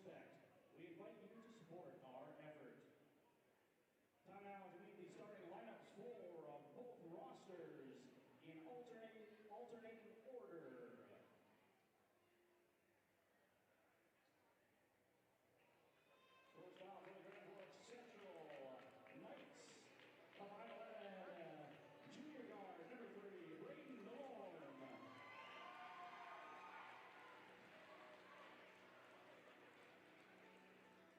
respect, we invite you to support our effort. Time now to meet the starting lineups for both rosters in alternating order. First off, for the Grand Forks Central Knights, the final junior guard, number 3, Braden Norm.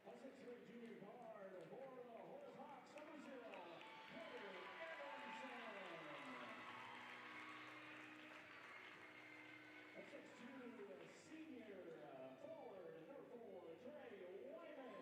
A 6'3" junior guard for the Horace Hawks, number 0, Carter Evanson. A 6'2" senior forward, number 4, Trey Wyman.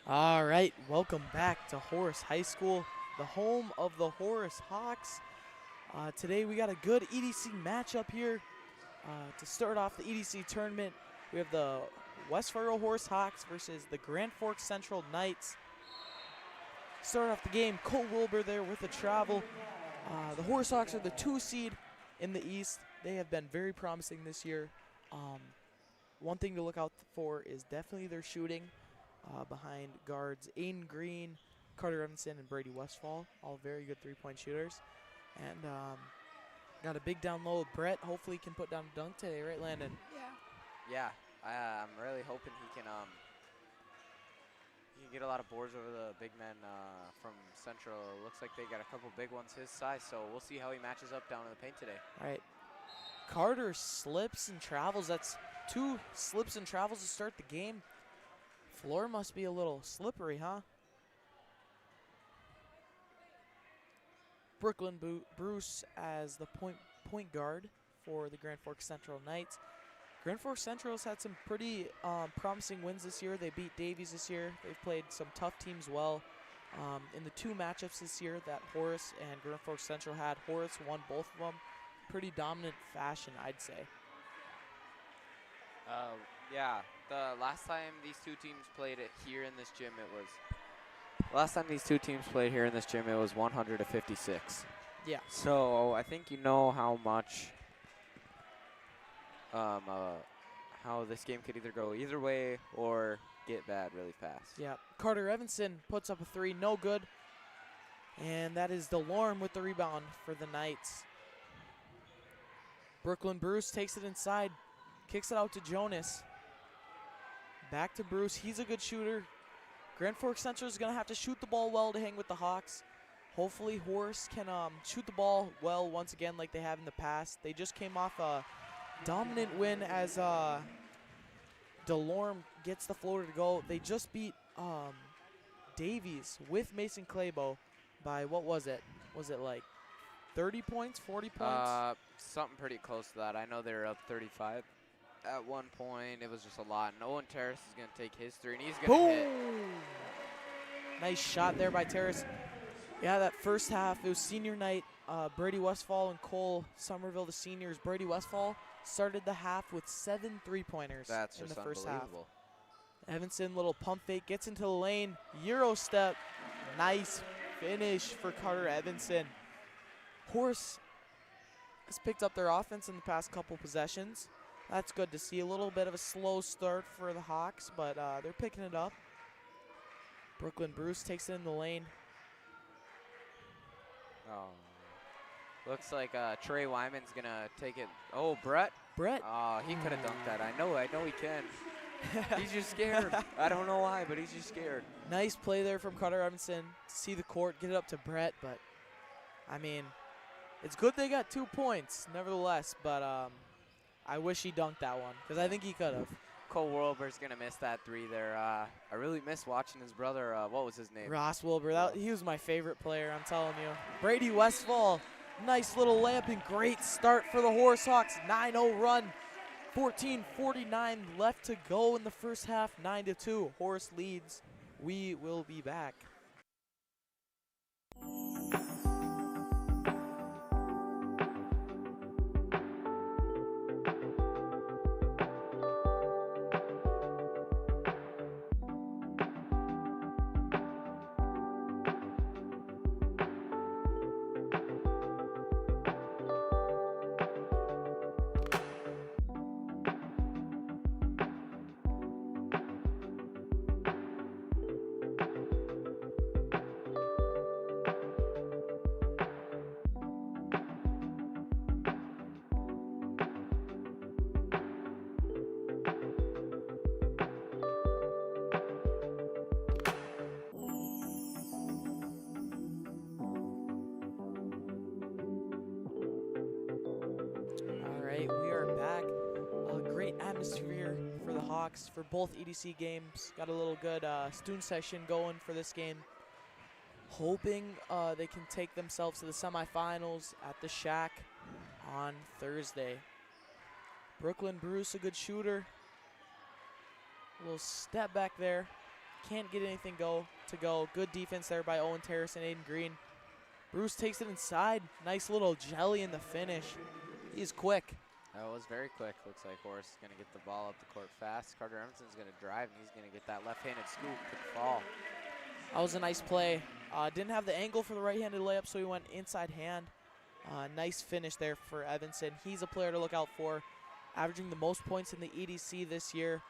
All right, welcome back to Horace High School, the home of the Horace Hawks. Today we got a good EDC matchup here. To start off the EDC tournament, we have the West Fargo Horace Hawks versus the Grand Forks Central Knights. Start off the game, Cole Wilbur there with the travel. The Horace Hawks are the 2 seed in the East. They have been very promising this year. One thing to look out for is definitely their shooting. Behind guards Aiden Green, Carter Evanson, and Brady Westfall, all very good three-point shooters. And got a big down low. Brett hopefully can put down a dunk today, right, Landon? Yeah. I'm really hoping he can get a lot of boards over the big men from Central. Looks like they got a couple big ones his size, so we'll see how he matches up down in the paint today. All right. Carter slips and travels. That's 2 slips and travels to start the game. Floor must be a little slippery, huh? Brooklyn Bruce as the point guard for the Grand Forks Central Knights. Grand Forks Central has had some pretty promising wins this year. They beat Davies this year. They've played some tough teams well. In the 2 matchups this year that Horace and Grand Forks Central had, Horace won both of them. Pretty dominant fashion, I'd say. Yeah, the last time these 2 teams played here in this gym, it was 100 to 56. Yeah. So I think you know how much how this game could either go either way or get bad really fast. Yeah. Carter Evanson puts up a 3, no good. And that is DeLorme with the rebound for the Knights. Brooklyn Bruce takes it inside, kicks it out to Jonas. Back to Bruce. He's a good shooter. Grand Forks Central is going to have to shoot the ball well to hang with the Hawks. Hopefully Horace can shoot the ball well once again like they have in the past. They just came off a dominant win as DeLorme gets the floater to go. They just beat Davies with Mason Claybo by, what was it? Was it like 30 points, 40 points? Something pretty close to that. I know they were up 35 at one point. It was just a lot. And Owen Terrace is going to take his three, and he's going to hit. Nice shot there by Terrace. Yeah, that first half, it was senior night. Brady Westfall and Cole Somerville, the seniors. Brady Westfall started the half with 7 3-pointers in the first half. Evanson, little pump fake, gets into the lane. Euro step. Nice finish for Carter Evanson. Horace has picked up their offense in the past couple possessions. That's good to see. A little bit of a slow start for the Hawks, but they're picking it up. Brooklyn Bruce takes it in the lane. Oh, looks like Trey Wyman's going to take it. Oh, Brett. Oh, he could have dunked that. I know he can. He's just scared. I don't know why, but he's just scared. Nice play there from Carter Evanson to see the court, get it up to Brett, but, I mean, it's good they got 2 points, nevertheless, but I wish he dunked that one, because I think he could have. Cole Wilbur's going to miss that three there. I really miss watching his brother. What was his name? Ross Wilbur. He was my favorite player, I'm telling you. Brady Westfall, nice little layup and great start for the Horace Hawks. 9-0 run. 14:49 left to go in the first half. 9-2. Horace leads. We will be back. We are back. A great atmosphere for the Hawks for both EDC games. Got a little good student session going for this game. Hoping they can take themselves to the semifinals at the Shack on Thursday. Brooklyn Bruce, a good shooter. A little step back there. Can't get anything to go. Good defense there by Owen Terrace and Aiden Green. Bruce takes it inside. Nice little jelly in the finish. He's quick. That was very quick. Looks like Horace is going to get the ball up the court fast. Carter Emerson's going to drive, and he's going to get that left-handed scoop to the fall. That was a nice play. Didn't have the angle for the right-handed layup, so he went inside hand. Nice finish there for Evanson. He's a player to look out for, averaging the most points in the EDC this year.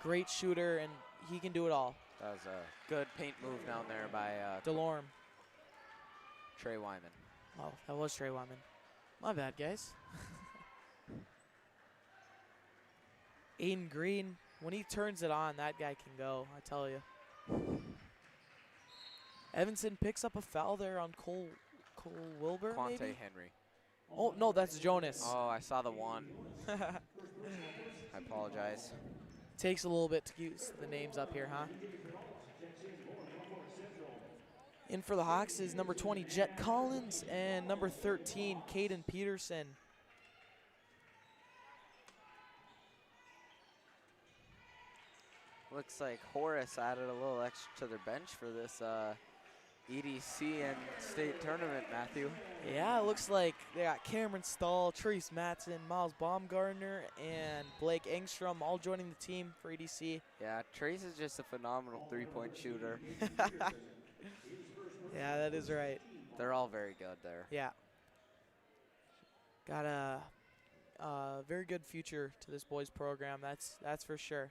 Great shooter, and he can do it all. That was a good paint move down there by DeLorme. Trey Wyman. Oh, that was Trey Wyman. My bad, guys. Aiden Green, when he turns it on, that guy can go, I tell you. Evanson picks up a foul there on Cole Wilbur, Quante maybe? Henry. Oh, no, that's Jonas. Oh, I saw the one. I apologize. Takes a little bit to use the names up here, huh? In for the Hawks is number 20, Jet Collins, and number 13, Caden Peterson. Looks like Horace added a little extra to their bench for this EDC and state tournament, Matthew. Yeah, it looks like they got Cameron Stahl, Trace Matson, Miles Baumgartner, and Blake Engstrom all joining the team for EDC. Yeah, Trace is just a phenomenal three-point shooter. Yeah, that is right. They're all very good there. Yeah. Got a very good future to this boys program, that's for sure.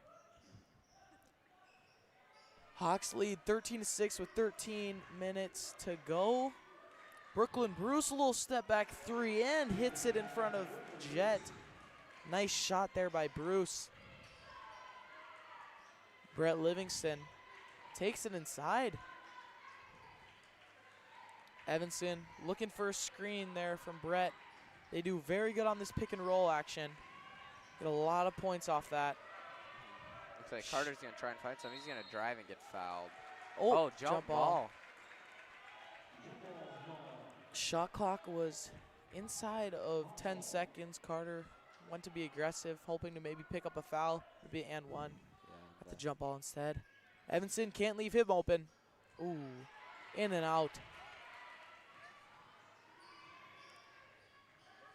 Hawks lead 13-6 with 13 minutes to go. Brooklyn Bruce, a little step back three and hits it in front of Jet. Nice shot there by Bruce. Brett Livingston takes it inside. Evanson looking for a screen there from Brett. They do very good on this pick and roll action. Get a lot of points off that. Looks like Carter's going to try and find something. He's going to drive and get fouled. Oh, jump ball. Shot clock was inside of 10 seconds. Carter went to be aggressive, hoping to maybe pick up a foul. It'd be and one. Got the jump ball instead. Evanson can't leave him open. Ooh, in and out.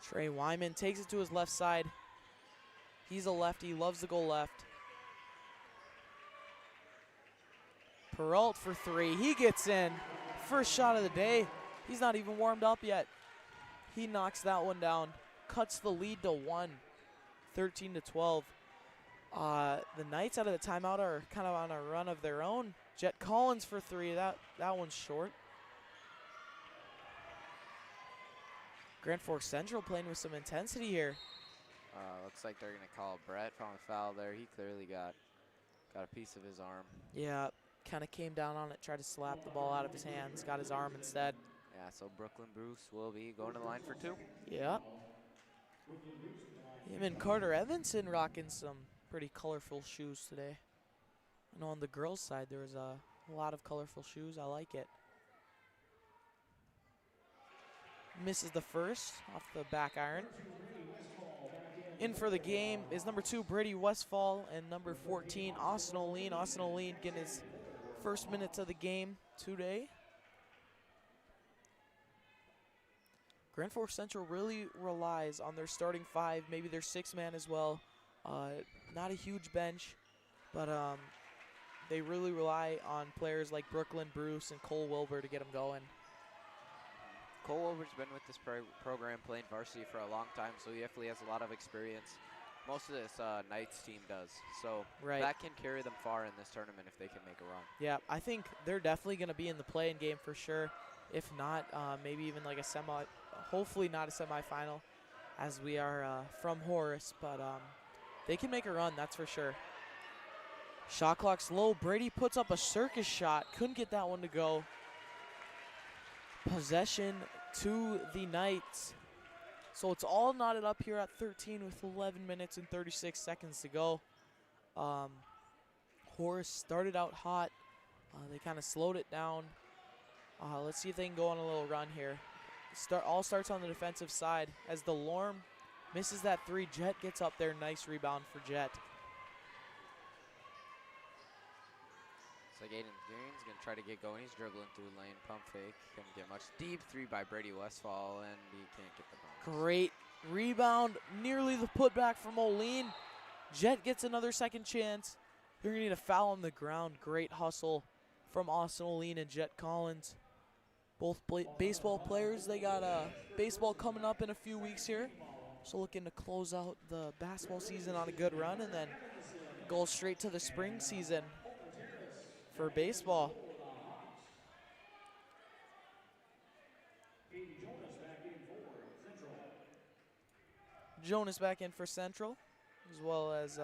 Trey Wyman takes it to his left side. He's a lefty, loves to go left. Peralt for three. He gets in. First shot of the day. He's not even warmed up yet. He knocks that one down. Cuts the lead to 1. 13-12. The Knights out of the timeout are kind of on a run of their own. Jet Collins for three. That one's short. Grand Forks Central playing with some intensity here. Looks like they're going to call Brett from a foul there. He clearly got a piece of his arm. Yeah, kind of came down on it, tried to slap the ball out of his hands, got his arm instead. Yeah, so Brooklyn Bruce will be going to the line for 2. Yeah. Him and Carter Evanson rocking some pretty colorful shoes today. I know on the girls' side there was a lot of colorful shoes. I like it. Misses the first off the back iron. In for the game is number 2, Brady Westfall, and number 14, Austin O'Lean. Austin O'Lean getting his first minutes of the game today. Grand Forks Central really relies on their starting 5, maybe their 6-man as well. Not a huge bench, but they really rely on players like Brooklyn Bruce and Cole Wilbur to get them going. Cole Wilbur's been with this program playing varsity for a long time, so he definitely has a lot of experience. Most of this Knights team does, so that can carry them far in this tournament if they can make a run. Yeah, I think they're definitely going to be in the play-in game for sure. If not, maybe even like a semi, hopefully not a semifinal, as we are from Horace, but they can make a run, that's for sure. Shot clock's low. Brady puts up a circus shot. Couldn't get that one to go. Possession to the Knights. So it's all knotted up here at 13 with 11 minutes and 36 seconds to go. Horace started out hot. They kind of slowed it down. Let's see if they can go on a little run here. All starts on the defensive side as DeLorme misses that 3. Jet gets up there. Nice rebound for Jet. Like Aiden Green's going to try to get going. He's dribbling through lane, pump fake. Couldn't get much. Deep 3 by Brady Westfall, and he can't get the bonus. Great rebound. Nearly the putback from O'Lean. Jet gets another second chance. They're going to need a foul on the ground. Great hustle from Austin O'Lean and Jet Collins. Both baseball players. They got baseball coming up in a few weeks here. So looking to close out the basketball season on a good run and then go straight to the spring season for baseball. Jonas back in for Central, as well as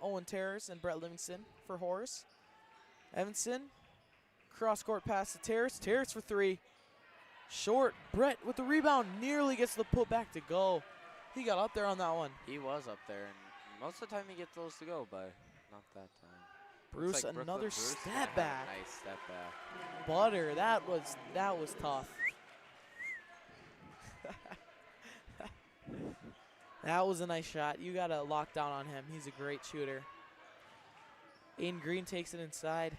Owen Terrace and Brett Livingston for Horace. Evanson, cross-court pass to Terrace. Terrace for 3. Short. Brett with the rebound. Nearly gets the putback to go. He got up there on that one. He was up there, and most of the time he gets those to go, but not that time. Bruce, like another Bruce step back. Nice step back. Butter, that was tough. That was a nice shot. You got to lock down on him. He's a great shooter. Aiden Green takes it inside.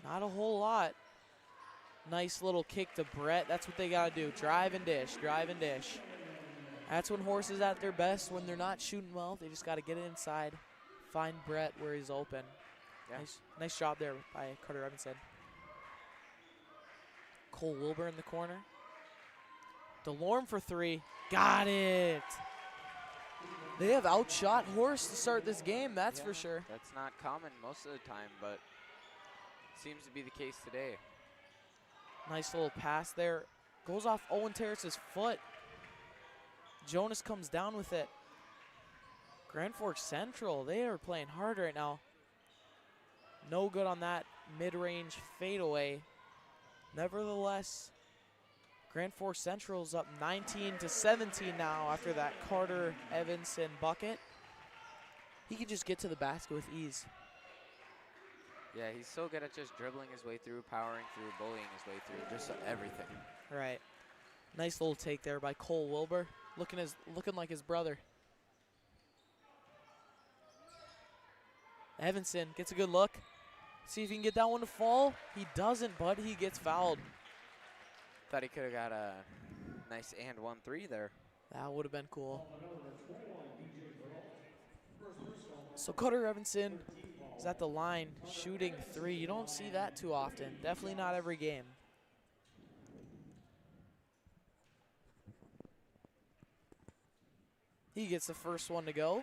Not a whole lot. Nice little kick to Brett. That's what they got to do. Drive and dish, drive and dish. That's when Horace is at their best. When they're not shooting well, they just got to get it inside. Find Brett where he's open. Yeah. Nice job there by Carter Evanson. Cole Wilbur in the corner. DeLorme for 3. Got it. They have outshot Horace to start this game, that's for sure. That's not common most of the time, but seems to be the case today. Nice little pass there. Goes off Owen Terrace's foot. Jonas comes down with it. Grand Forks Central, they are playing hard right now. No good on that mid-range fadeaway. Nevertheless, Grand Forks Central's up 19-17 now after that Carter Evanson bucket. He can just get to the basket with ease. Yeah, he's so good at just dribbling his way through, powering through, bullying his way through, just everything. Right. Nice little take there by Cole Wilbur, looking like his brother. Evanson gets a good look. See if he can get that one to fall. He doesn't, but he gets fouled. Thought he could have got a nice and 1-3 there. That would have been cool. So Carter Evanson is at the line shooting 3. You don't see that too often. Definitely not every game. He gets the first one to go.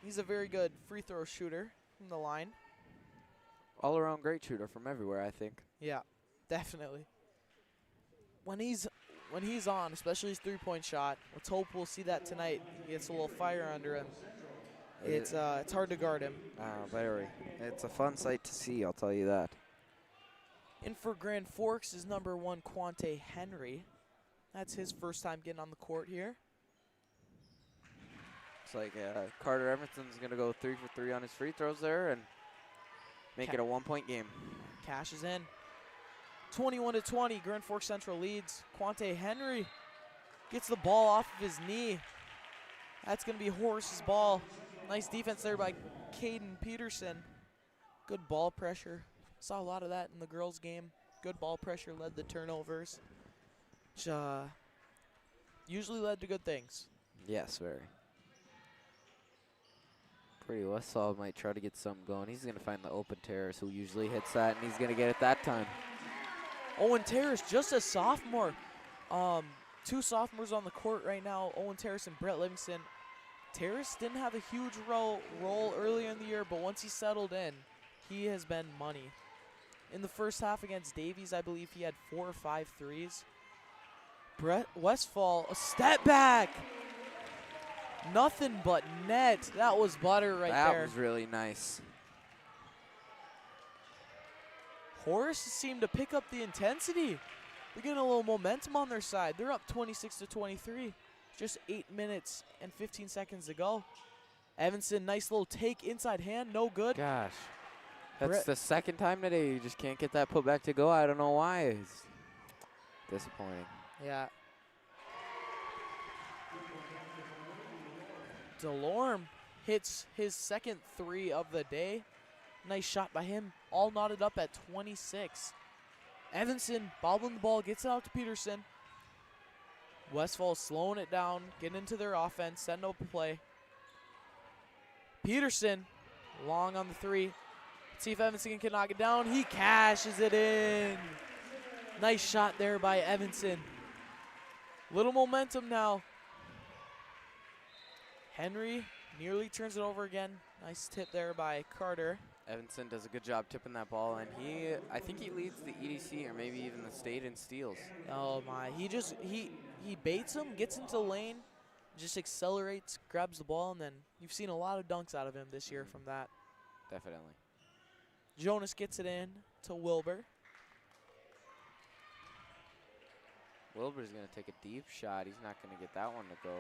He's a very good free throw shooter from the line. All around great shooter from everywhere, I think. Yeah, definitely. When he's on, especially his three-point shot, let's hope we'll see that tonight. He gets a little fire under him. It's hard to guard him. Very. It's a fun sight to see, I'll tell you that. In for Grand Forks is number 1, Quante Henry. That's his first time getting on the court here. It's like Carter Evanson's going to go 3 for 3 on his free throws there and make it a 1-point game. Cash is in. 21-20, Grand Forks Central leads. Quante Henry gets the ball off of his knee. That's going to be Horace's ball. Nice defense there by Caden Peterson. Good ball pressure. Saw a lot of that in the girls' game. Good ball pressure led the turnovers, which usually led to good things. Yes, very. Pretty Westfall might try to get something going. He's going to find the open Terrace, who usually hits that, and he's going to get it that time. Owen Terrace, just a sophomore. 2 sophomores on the court right now, Owen Terrace and Brett Livingston. Terrace didn't have a huge role earlier in the year, but once he settled in, he has been money. In the first half against Davies, I believe he had 4 or 5 threes. Brett Westfall, a step back. Nothing but net. That was butter right there. That was really nice. Horace seemed to pick up the intensity. They're getting a little momentum on their side. They're up 26-23. Just 8 minutes and 15 seconds to go. Evanson, nice little take inside hand, no good. Gosh, that's the second time today you just can't get that put back to go. I don't know why. It's disappointing. Yeah. DeLorme hits his second 3 of the day. Nice shot by him, all knotted up at 26. Evanson bobbling the ball, gets it out to Peterson. Westfall slowing it down, getting into their offense, setting up a play. Peterson, long on the 3. Let's see if Evanson can knock it down. He cashes it in. Nice shot there by Evanson. Little momentum now. Henry nearly turns it over again. Nice tip there by Carter. Evanson does a good job tipping that ball, and I think he leads the EDC or maybe even the state in steals. Oh my, he baits him, gets into the lane, just accelerates, grabs the ball, and then you've seen a lot of dunks out of him this year from that. Definitely. Jonas gets it in to Wilbur. Wilbur's going to take a deep shot. He's not going to get that one to go.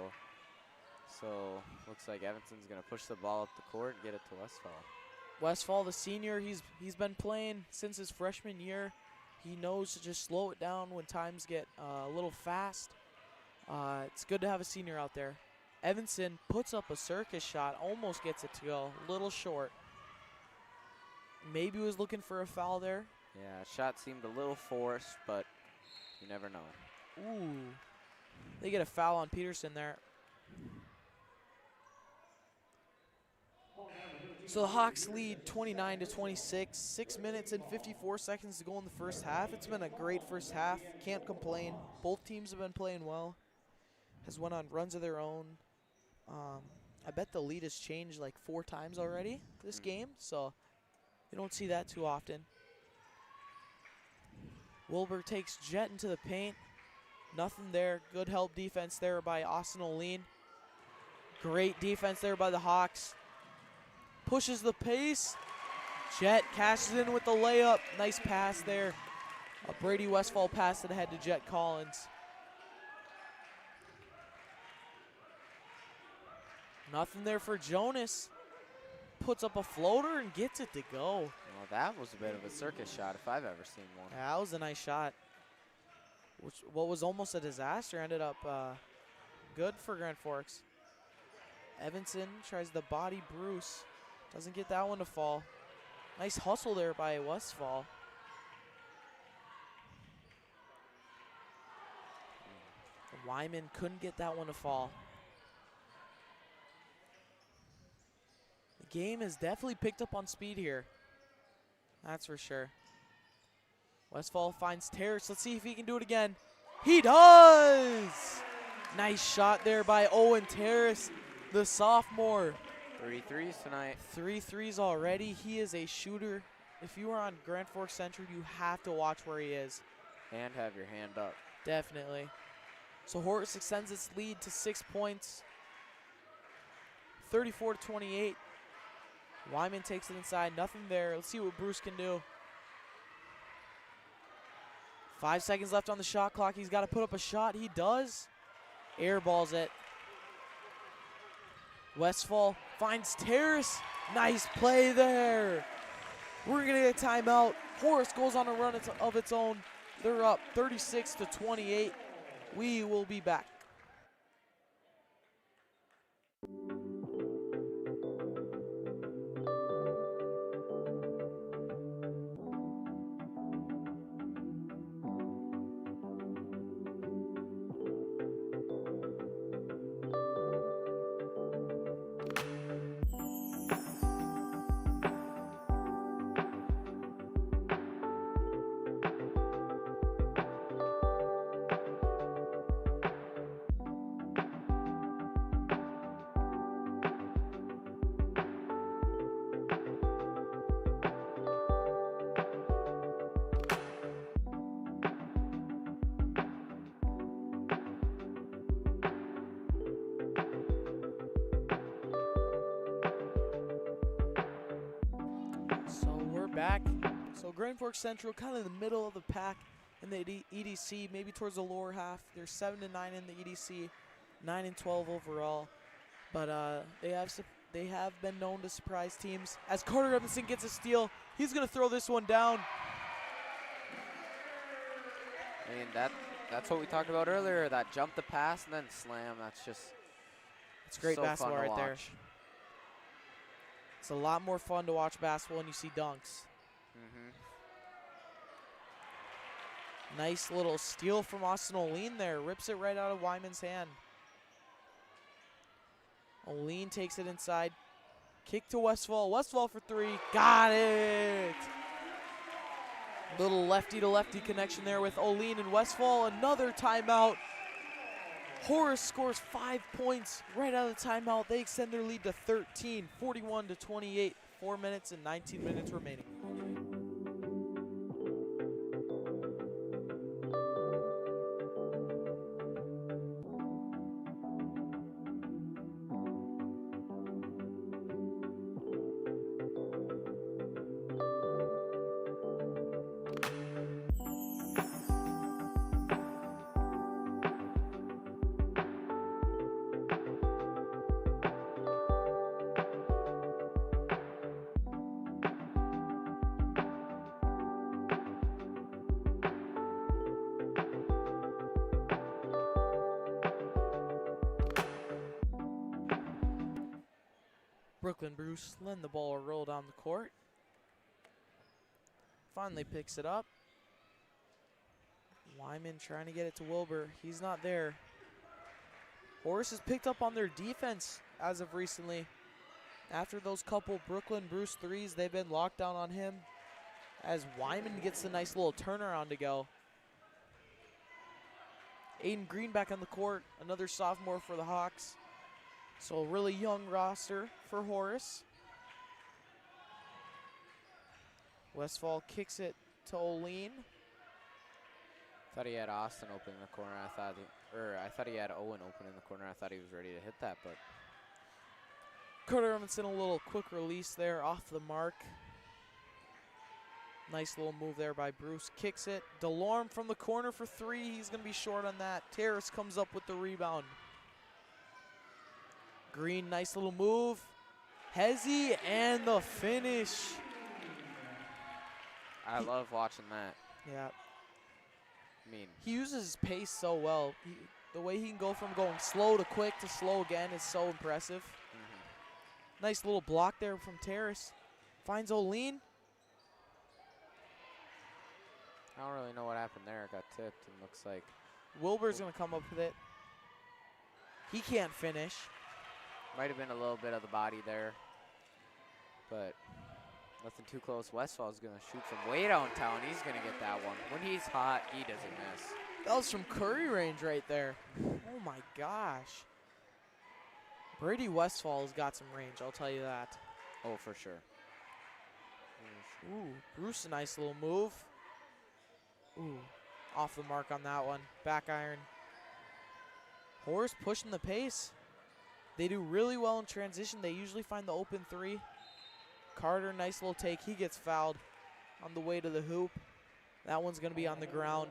So looks like Evanson's going to push the ball up the court and get it to Westfall. Westfall, the senior, he's been playing since his freshman year. He knows to just slow it down when times get a little fast. It's good to have a senior out there. Evanson puts up a circus shot, almost gets it to go, a little short. Maybe was looking for a foul there. Yeah, shot seemed a little forced, but you never know. Ooh, they get a foul on Peterson there. So the Hawks lead 29-26, 6 minutes and 54 seconds to go in the first half. It's been a great first half, can't complain. Both teams have been playing well. Has went on runs of their own. I bet the lead has changed like 4 times already this game, so you don't see that too often. Wilbur takes Jet into the paint. Nothing there. Good help defense there by Austin O'Lean. Great defense there by the Hawks. Pushes the pace. Jet cashes in with the layup. Nice pass there. A Brady Westfall pass it ahead to Jet Collins. Nothing there for Jonas. Puts up a floater and gets it to go. Well, that was a bit of a circus shot if I've ever seen one. Yeah, that was a nice shot. What was almost a disaster ended up good for Grand Forks. Evanson tries to body Bruce. Doesn't get that one to fall. Nice hustle there by Westfall. Wyman couldn't get that one to fall. The game has definitely picked up on speed here. That's for sure. Westfall finds Terrace. Let's see if he can do it again. He does! Nice shot there by Owen Terrace, the sophomore. 3 threes tonight. 3 threes already. He is a shooter. If you are on Grand Forks Central, you have to watch where he is. And have your hand up. Definitely. So Horace extends its lead to 6 points. 34-28. Wyman takes it inside. Nothing there. Let's see what Bruce can do. 5 seconds left on the shot clock. He's got to put up a shot. He does. Airballs it. Westfall finds Terrace. Nice play there. We're going to get a timeout. Horace goes on a run of its own. They're up 36-28. We will be back. Back. So Grand Forks Central kind of in the middle of the pack in the EDC, maybe towards the lower half. They're 7-9 in the EDC, 9-12 overall. But they have been known to surprise teams. As Carter Evanson gets a steal, he's going to throw this one down. I mean, that's what we talked about earlier, that jump the pass and then slam. That's just it's great so basketball fun to right there. watch. It's a lot more fun to watch basketball when you see dunks. Nice little steal from Austin Oline there. Rips it right out of Wyman's hand. Oline takes it inside. Kick to Westfall. Westfall for 3. Got it! Little lefty-to-lefty connection there with Oline and Westfall. Another timeout. Horace scores 5 points right out of the timeout. They extend their lead to 13, 41-28. 4 minutes and 19 minutes remaining. Brooklyn Bruce letting the ball roll down the court. Finally picks it up. Wyman trying to get it to Wilbur. He's not there. Horace has picked up on their defense as of recently. After those couple Brooklyn Bruce threes, they've been locked down on him as Wyman gets the nice little turnaround to go. Aiden Green back on the court, another sophomore for the Hawks. So a really young roster for Horace. Westfall kicks it to Oline. Thought he had Austin open in the corner. I thought he had Owen open in the corner. I thought he was ready to hit that, but Carter Evanson, a little quick release there off the mark. Nice little move there by Bruce. Kicks it. DeLorme from the corner for three. He's going to be short on that. Terrace comes up with the rebound. Green, nice little move. Hezzy and the finish. I love watching that. Yeah. I mean, he uses his pace so well. The way he can go from going slow to quick to slow again is so impressive. Nice little block there from Terrace. Finds O'Lean. I don't really know what happened there. It got tipped and looks like Wilbur's going to come up with it. He can't finish. Might have been a little bit of the body there, but nothing too close. Westfall's going to shoot from way downtown. He's going to get that one. When he's hot, he doesn't miss. That was from Curry range right there. Oh, my gosh. Brady Westfall's got some range, I'll tell you that. Oh, for sure. Ooh, Bruce, a nice little move. Ooh, off the mark on that one. Back iron. Horace pushing the pace. They do really well in transition. They usually find the open three. Carter, nice little take. He gets fouled on the way to the hoop. That one's going to be on the ground.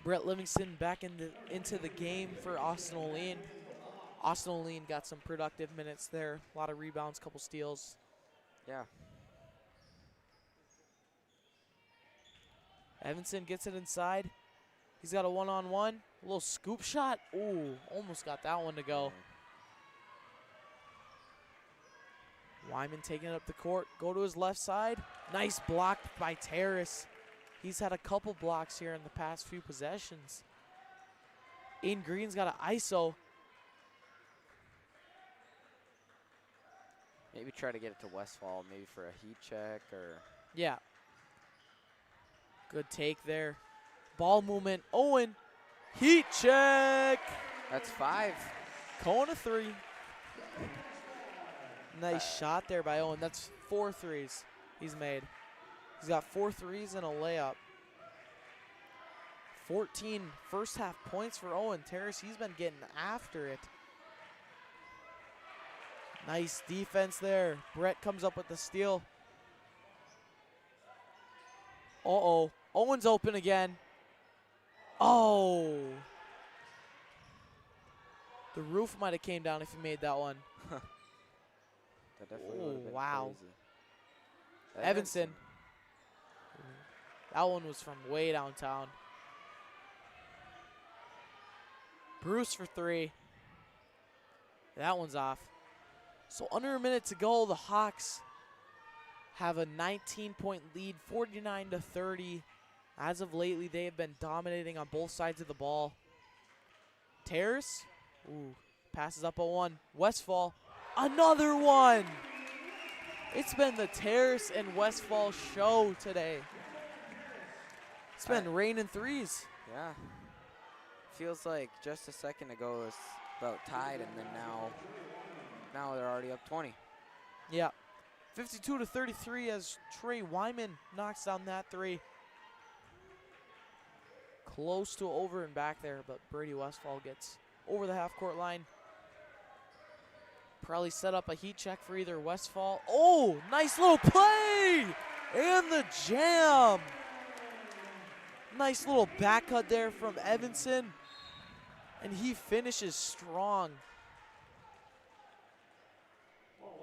Brett Livingston back into the game for Austin O'Lean. Austin O'Lean got some productive minutes there. A lot of rebounds, couple steals. Yeah. Evanson gets it inside. He's got a one-on-one. A little scoop shot. Ooh, almost got that one to go. Wyman taking it up the court. Go to his left side. Nice block by Terrace. He's had a couple blocks here in the past few possessions. Aiden Green's got an ISO. Maybe try to get it to Westfall, maybe for a heat check or. Yeah. Good take there. Ball movement. Owen. Heat check. That's 5. Kona 3. Nice shot there by Owen. That's 4 threes he's made. He's got 4 threes and a layup. 14 first half points for Owen Terrace. He's been getting after it. Nice defense there. Brett comes up with the steal. Uh-oh. Owen's open again. Oh. The roof might have came down if he made that one. That definitely would have been wow. crazy. Evanson. That one was from way downtown. Bruce for 3. That one's off. So under a minute to go, the Hawks have a 19-point lead, 49-30. As of lately, they have been dominating on both sides of the ball. Terrace, ooh, passes up a 1. Westfall, another one. It's been the Terrace and Westfall show today. It's been raining threes. Yeah. Feels like just a second ago it was about tied, and then now they're already up 20. Yeah. 52-33 as Trey Wyman knocks down that 3. Close to over and back there, but Brady Westfall gets over the half-court line. Probably set up a heat check for either Westfall. Oh, nice little play! And the jam! Nice little back cut there from Evanson. And he finishes strong.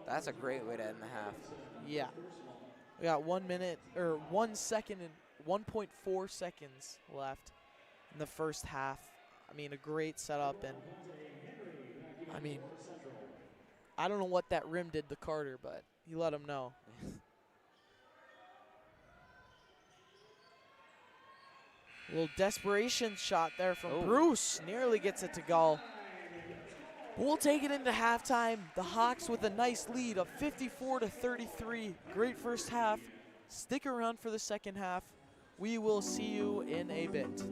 That's a great way to end the half. Yeah. We got 1 minute, or 1 second and 1.4 seconds left in the first half. I mean, a great setup, and I mean, I don't know what that rim did to Carter, but he let him know. A little desperation shot there from Bruce. Nearly gets it to go. We'll take it into halftime. The Hawks with a nice lead of 54-33. Great first half. Stick around for the second half. We will see you in a bit.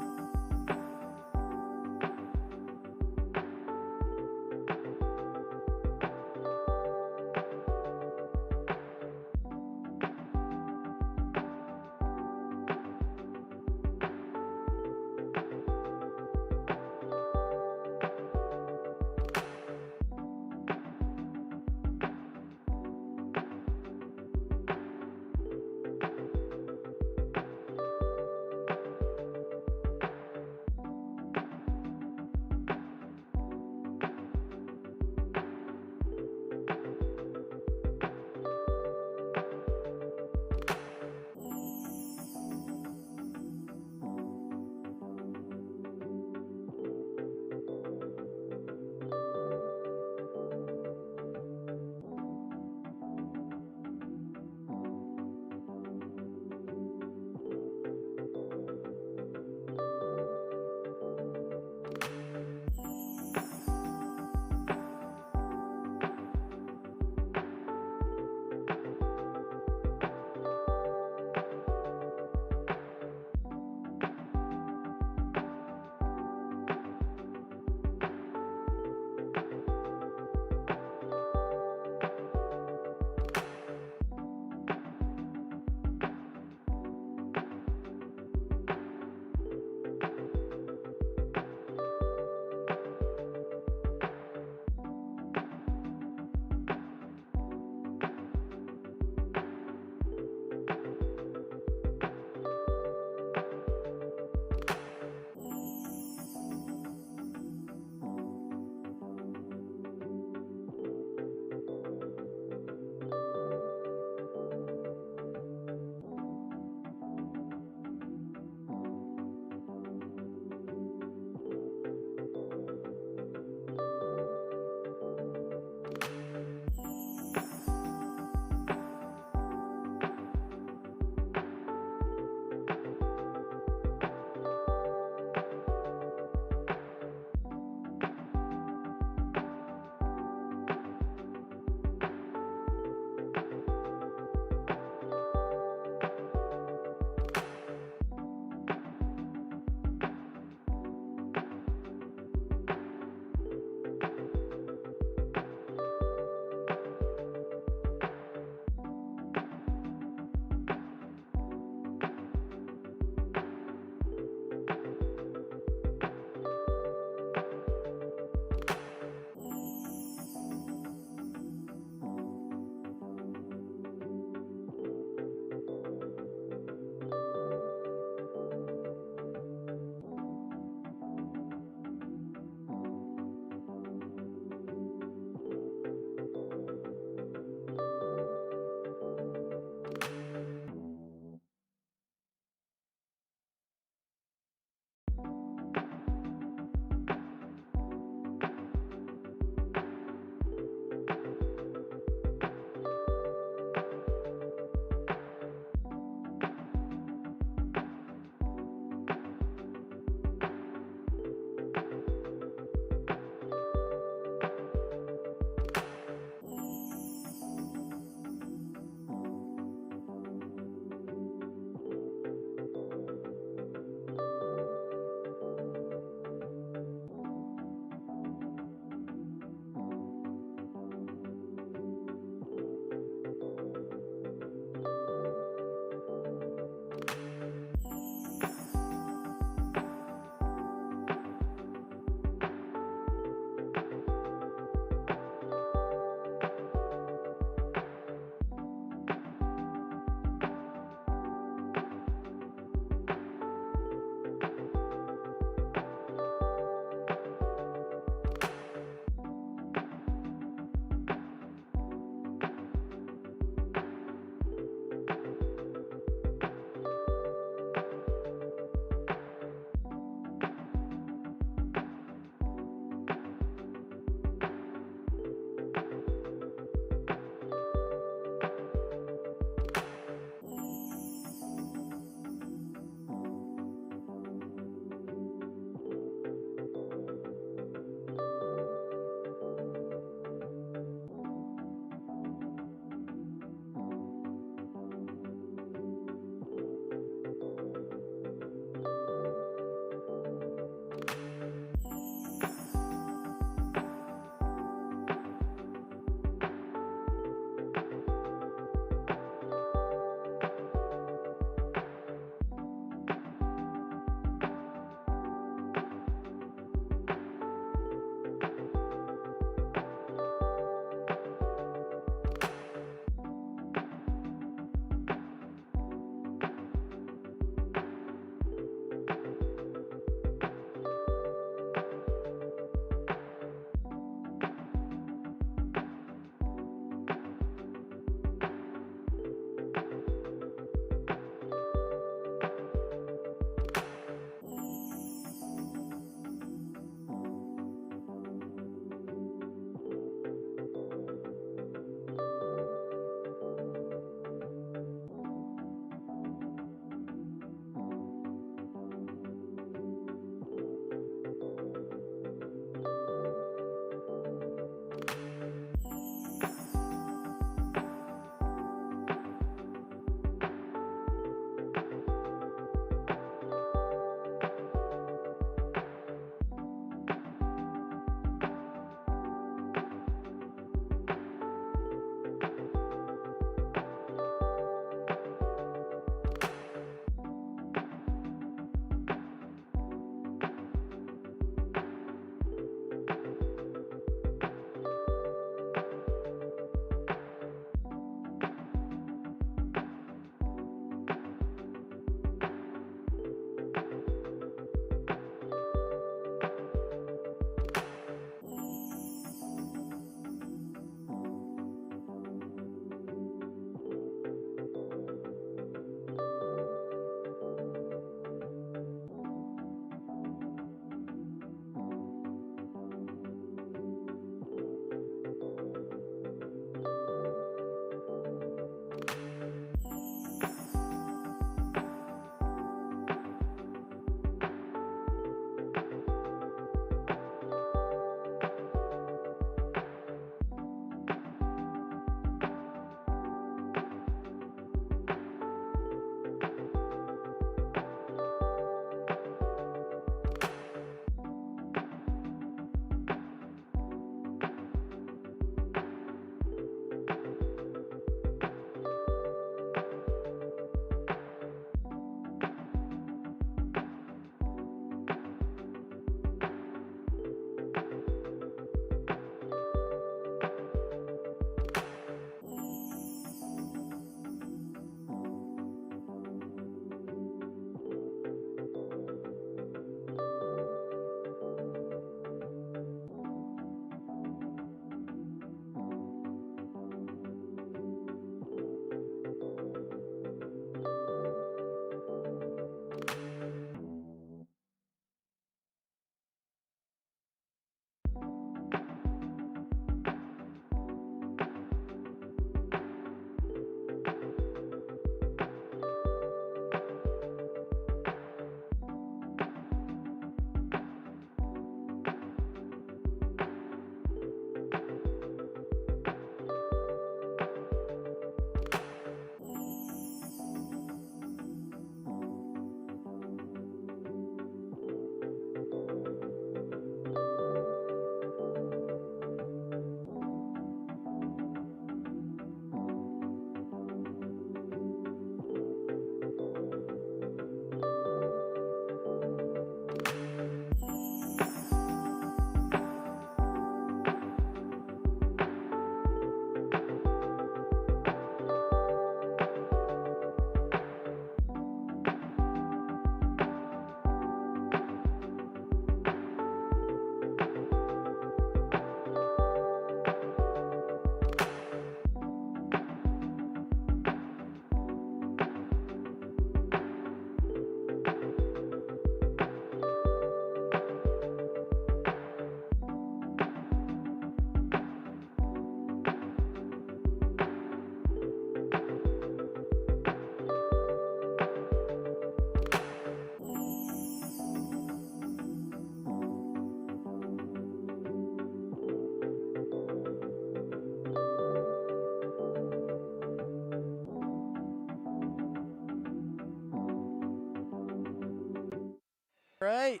All right,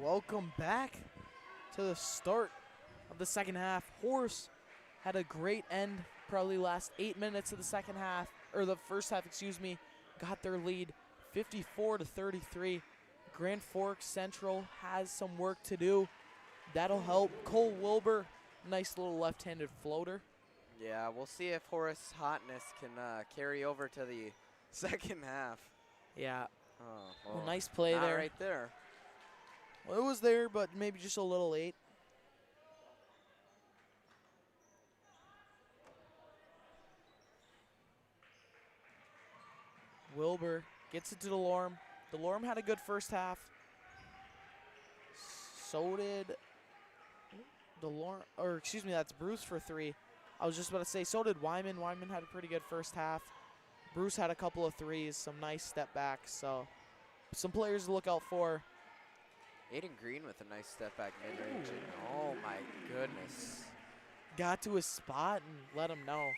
welcome back to the start of the second half. Horace had a great end, probably last 8 minutes of the second half, or the first half, excuse me, got their lead 54-33. Grand Forks Central has some work to do. That'll help. Cole Wilbur, nice little left-handed floater. Yeah, we'll see if Horace hotness can carry over to the second half. Yeah, Oh, well, nice play not there. right there. Well, it was there, but maybe just a little late. Wilbur gets it to DeLorme. DeLorme had a good first half. So did DeLorme, or excuse me, that's Bruce for 3. I was just about to say, so did Wyman. Wyman had a pretty good first half. Bruce had a couple of threes, some nice step backs, so some players to look out for. Aiden Green with a nice step back mid-range. Oh my goodness. Got to his spot and let him know.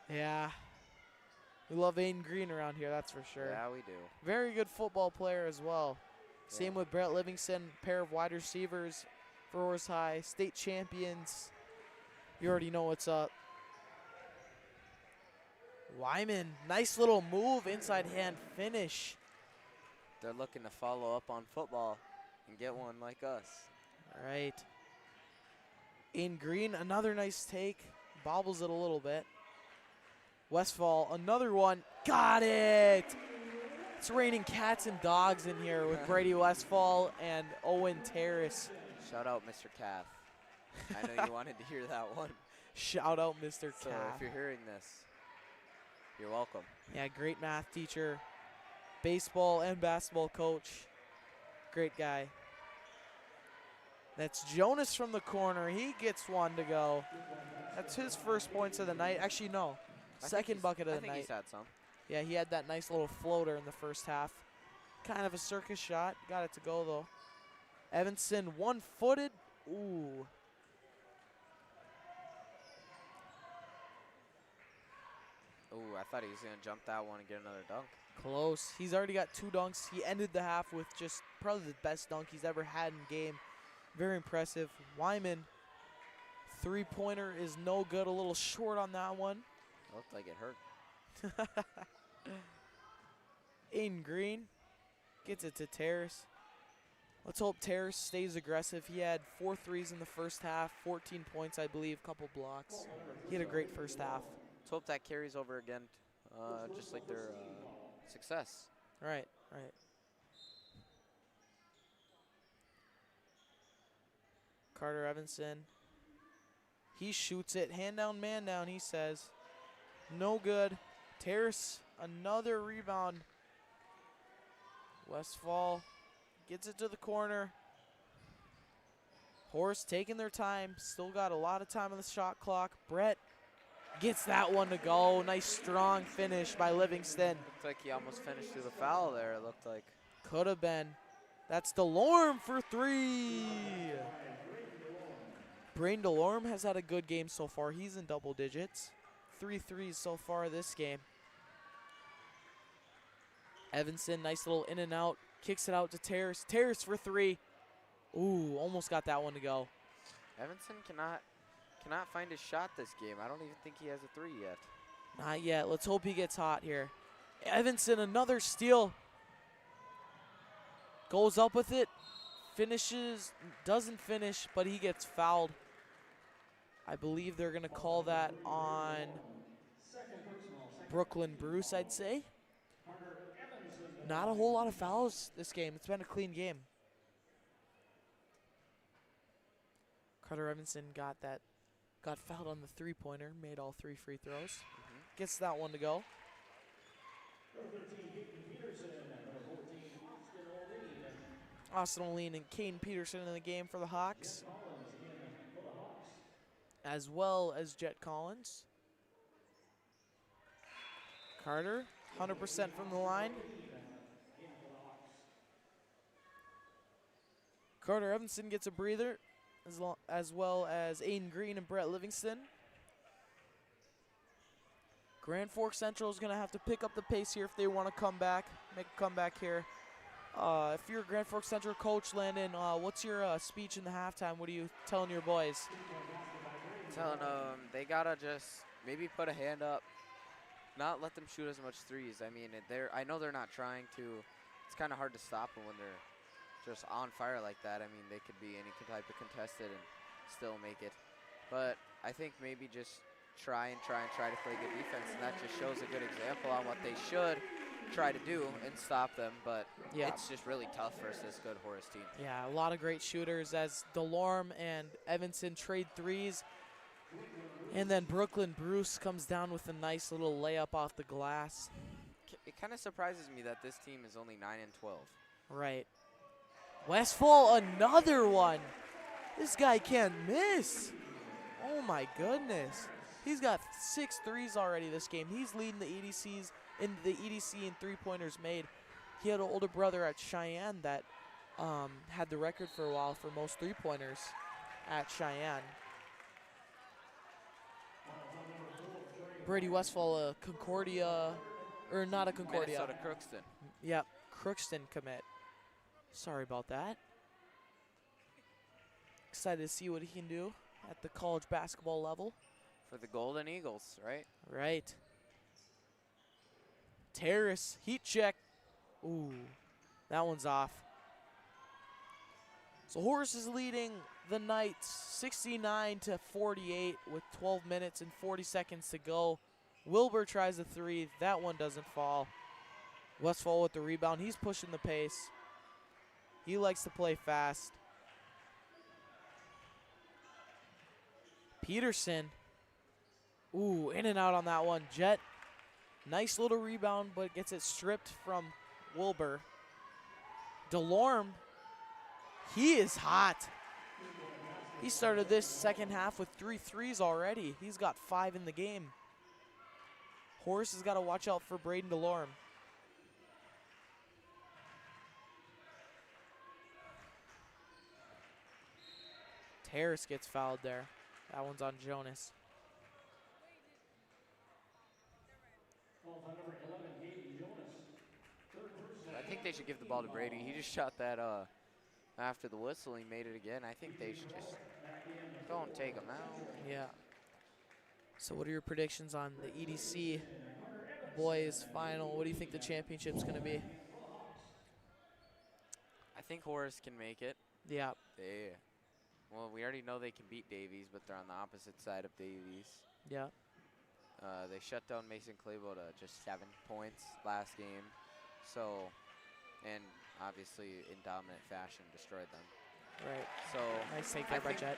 Yeah. We love Aiden Green around here, that's for sure. Yeah, we do. Very good football player as well. Yeah. Same with Brett Livingston, pair of wide receivers for Horace High, state champions. You already know what's up. Wyman, nice little move, inside hand finish. They're looking to follow up on football and get one like us. All right. In Green, another nice take. Bobbles it a little bit. Westfall, another one. Got it! It's raining cats and dogs in here with Brady Westfall and Owen Terrace. Shout out Mr. Cath. I know you wanted to hear that one. Shout out Mr. So Cath. if you're hearing this, you're welcome. Yeah, great math teacher, baseball and basketball coach. Great guy. That's Jonas from the corner. He gets one to go. That's his first points of the night. Actually, no. Second bucket of the I think night. he's had some. Yeah, he had that nice little floater in the first half. Kind of a circus shot. Got it to go, though. Evanson, one-footed. Ooh. Ooh, I thought he was going to jump that one and get another dunk. Close. He's already got 2 dunks. He ended the half with just probably the best dunk he's ever had in game. Very impressive. Wyman, three-pointer is no good. A little short on that one. Looked like it hurt. Aiden Green gets it to Terrace. Let's hope Terrace stays aggressive. He had 4 threes in the first half, 14 points, I believe, couple blocks. He had a great first half. Let's hope that carries over again, just like their success. Right. Carter Evanson. He shoots it. Hand down, man down, he says. No good. Terrace, another rebound. Westfall gets it to the corner. Horace taking their time. Still got a lot of time on the shot clock. Brett gets that one to go. Nice strong finish by Livingston. Looked like he almost finished through the foul there, it looked like. Could have been. That's DeLorme for 3. Brain DeLorme has had a good game so far. He's in double digits. 3 threes so far this game. Evanson, nice little in and out. Kicks it out to Terrace. Terrace for 3. Ooh, almost got that one to go. Evanson cannot find his shot this game. I don't even think he has a 3 yet. Not yet. Let's hope he gets hot here. Evanson, another steal. Goes up with it. Finishes. Doesn't finish, but he gets fouled. I believe they're going to call that on Brooklyn Bruce, I'd say. Not a whole lot of fouls this game. It's been a clean game. Carter Evanson got fouled on the three-pointer, made all 3 free throws. Gets that one to go. Austin O'Lean and Caden Peterson in the game for the Hawks, as well as Jet Collins. Carter, 100% from the line. Carter Evanson gets a breather, as well as Aiden Green and Brett Livingston. Grand Forks Central is going to have to pick up the pace here if they want to come back, make a comeback here. If you're a Grand Forks Central coach, Landon, what's your speech in the halftime? What are you telling your boys? Telling them they gotta just maybe put a hand up, not let them shoot as much threes. I mean, I know they're not trying to. It's kind of hard to stop them when they're just on fire like that. I mean, they could be any type of contested and still make it. But I think maybe just try to play good defense, and that just shows a good example on what they should try to do and stop them. But it's just really tough versus this good Horace team. Yeah, a lot of great shooters as DeLorme and Evanson trade threes. And then Brooklyn Bruce comes down with a nice little layup off the glass. It kind of surprises me that this team is only 9-12. Right. Westfall, another one. This guy can't miss. Oh my goodness. He's got 6 threes already this game. He's leading the EDC in three-pointers made. He had an older brother at Cheyenne that had the record for a while for most three-pointers at Cheyenne. Brady Westfall, Concordia, or not a Concordia. Minnesota Crookston. Yep, Crookston commit. Sorry about that. Excited to see what he can do at the college basketball level. For the Golden Eagles, right? Right. Terrace, heat check. Ooh, that one's off. So Horace is leading the Knights 69-48 with 12 minutes and 40 seconds to go. Wilbur tries a three. That one doesn't fall. Westfall with the rebound. He's pushing the pace. He likes to play fast. Peterson. Ooh, in and out on that one. Jet, nice little rebound, but gets it stripped from Wilbur. DeLorme, he is hot. He started this second half with 3 threes already. He's got 5 in the game. Horace has got to watch out for Braden DeLorme. Terrace gets fouled there. That one's on Jonas. I think they should give the ball to Brady. He just shot that after the whistle. He made it again. I think they should just don't take him out. Yeah. So what are your predictions on the EDC boys final? What do you think the championship's going to be? I think Horace can make it. Yeah. Well, we already know they can beat Davies, but they're on the opposite side of Davies. Yeah. They shut down Mason Clabo to just 7 points last game. So, and obviously in dominant fashion destroyed them. Right. So nice take there by Jet.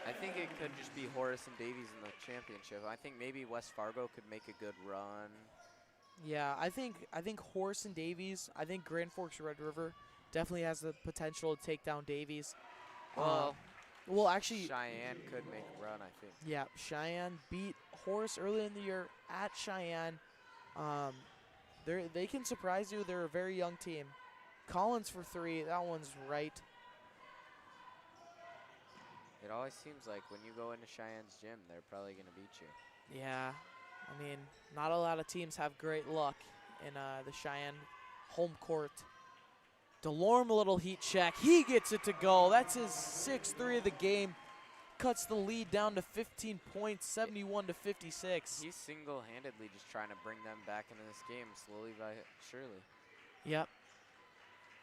I think it could just be Horace and Davies in the championship. I think maybe West Fargo could make a good run. Yeah, I think Horace and Davies. I think Grand Forks Red River definitely has the potential to take down Davies. Well, actually, Cheyenne could make a run, I think. Yeah, Cheyenne beat Horace early in the year at Cheyenne. They can surprise you. They're a very young team. Collins for 3. That one's right. It always seems like when you go into Cheyenne's gym, they're probably going to beat you. Yeah. I mean, not a lot of teams have great luck in the Cheyenne home court. DeLorme, a little heat check. He gets it to go. That's his 6th 3 of the game. Cuts the lead down to 15 points, 71-56. He's single-handedly just trying to bring them back into this game slowly but surely. Yep.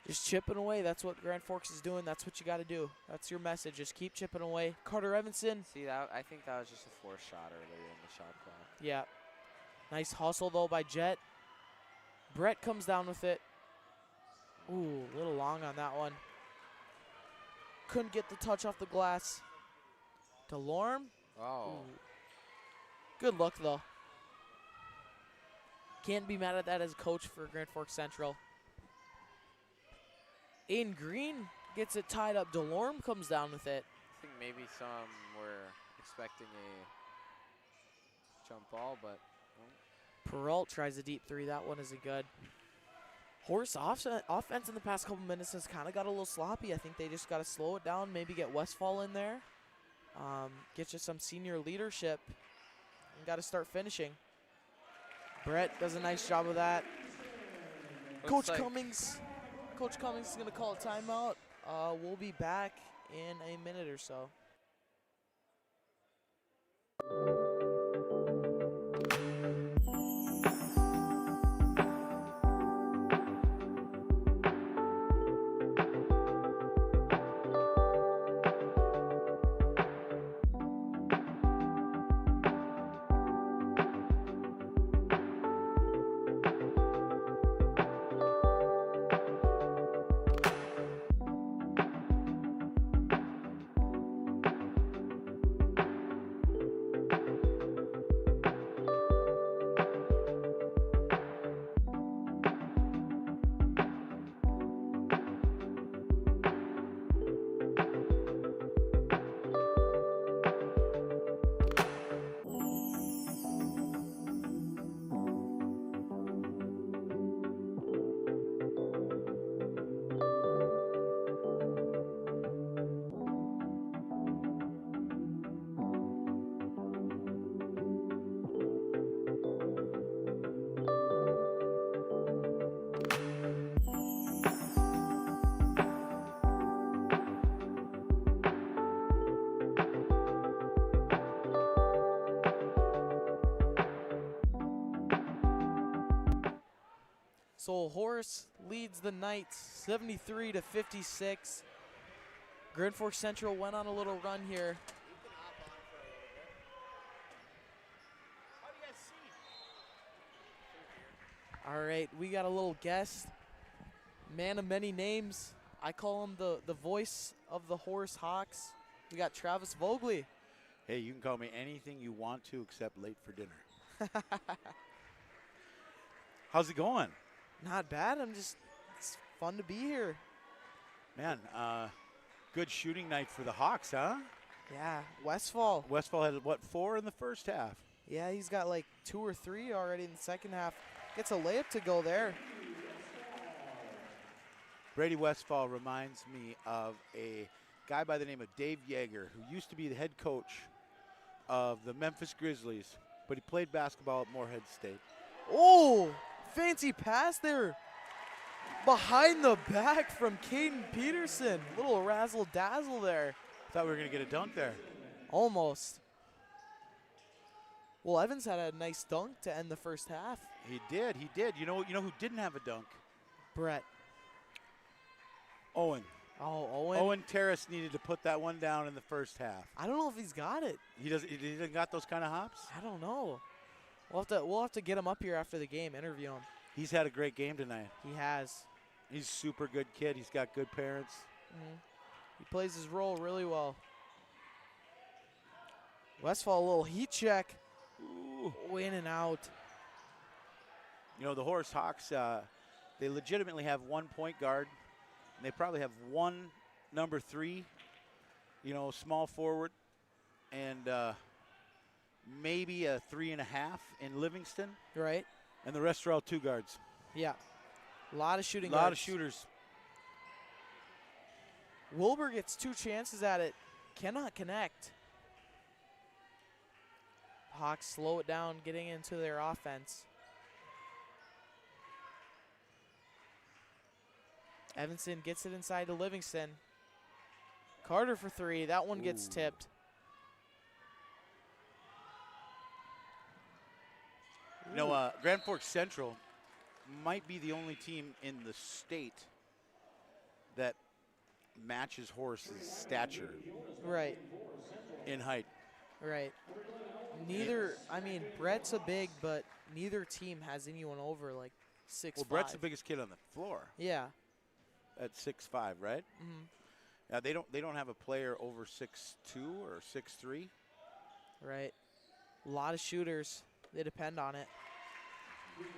Just chipping away. That's what Grand Forks is doing. That's what you got to do. That's your message. Just keep chipping away. Carter Evanson. See, I think that was just a forced shot earlier in the shot clock. Yeah. Nice hustle, though, by Jet. Brett comes down with it. Ooh, a little long on that one. Couldn't get the touch off the glass. DeLorme. Oh. Ooh. Good look, though. Can't be mad at that as a coach for Grand Forks Central. Aiden Green gets it tied up. DeLorme comes down with it. I think maybe some were expecting a jump ball, but Peralt tries a deep 3. That one isn't good. Horace offense in the past couple minutes has kind of got a little sloppy. I think they just got to slow it down, maybe get Westfall in there. Get you some senior leadership. And got to start finishing. Brett does a nice job of that. Looks Coach Cummings is going to call a timeout. We'll be back in a minute or so. So Horace leads the Knights 73-56. Grand Forks Central went on a little run here. All right, we got a little guest, man of many names. I call him the voice of the Horace Hawks. We got Travis Vogley. Hey, you can call me anything you want to except late for dinner. How's it going? Not bad. It's fun to be here. Man, good shooting night for the Hawks, huh? Yeah, Westfall. Westfall had, what, 4 in the first half? Yeah, he's got like 2 or 3 already in the second half. Gets a layup to go there. Brady Westfall reminds me of a guy by the name of Dave Yeager, who used to be the head coach of the Memphis Grizzlies, but he played basketball at Morehead State. Oh, fancy pass there. Behind the back from Caden Peterson. Little razzle-dazzle there. Thought we were going to get a dunk there. Almost. Well, Evans had a nice dunk to end the first half. He did. You know who didn't have a dunk? Brett. Owen. Oh, Owen. Owen Terrace needed to put that one down in the first half. I don't know if he's got it. He doesn't got those kind of hops? I don't know. We'll have to get him up here after the game, interview him. He's had a great game tonight. He has. He's a super good kid. He's got good parents. Mm-hmm. He plays his role really well. Westfall, a little heat check. Ooh. In and out. You know, the Horace Hawks, they legitimately have one point guard, and they probably have one number 3, small forward, and maybe a 3.5 in Livingston. Right. And the rest are all 2 guards. Yeah. A lot of shooting guards. A lot guards. of shooters. Wilbur gets 2 chances at it. Cannot connect. Hawks slow it down, getting into their offense. Evanson gets it inside to Livingston. Carter for 3. That one gets tipped. Grand Forks Central might be the only team in the state that matches Horace's stature. Right. In height. Right. Brett's a big, but neither team has anyone over like 6'5". Well, Brett's the biggest kid on the floor. Yeah. At 6'5", right? Mm-hmm. Yeah, they don't have a player over 6'2" or 6'3". Right. A lot of shooters. They depend on it.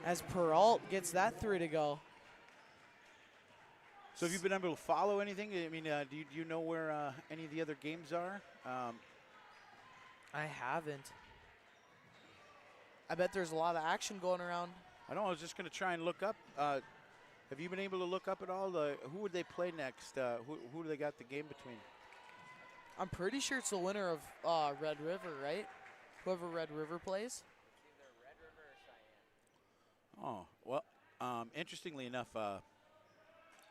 As Peralt gets that 3 to go. So have you been able to follow anything? I mean, do you know where any of the other games are? I haven't. I bet there's a lot of action going around. I know. I was just going to try and look up. Have you been able to look up at all? Who would they play next? Who do they got the game between? I'm pretty sure it's the winner of Red River, right? Whoever Red River plays. Either Red River or Cheyenne. Oh, well, interestingly enough,